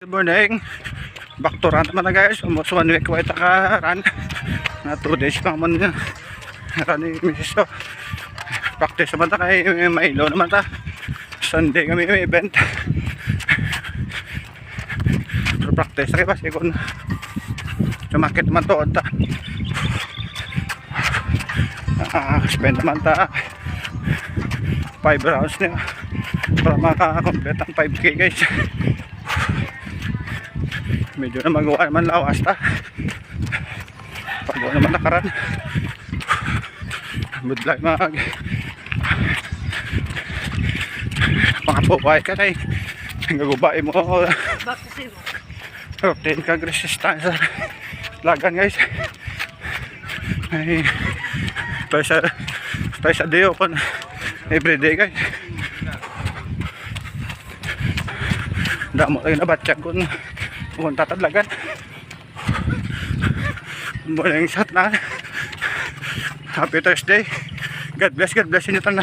Good morning. Back to run naman na guys. Almost 1 week wait ka run. Na 2 days pa man na. Run ni Mrs. So, practice naman ta kay Milo naman ta. Sunday kami may event. So practice kay basi kun sumakit naman to ta. Spend naman ta 5 rounds niya para makakomplete ang 5k guys. Medyo na magawa naman lawas ta. Pagawa naman nakaran. Budlay mag pangapupay ka na eh. Nagagubay mo routine kag resistance sa lagan guys. Ay twice a day open everyday guys. Damo tayo na batsyag kung tatadlagan. Morning shot na. Happy Thursday. God bless inyo tanan.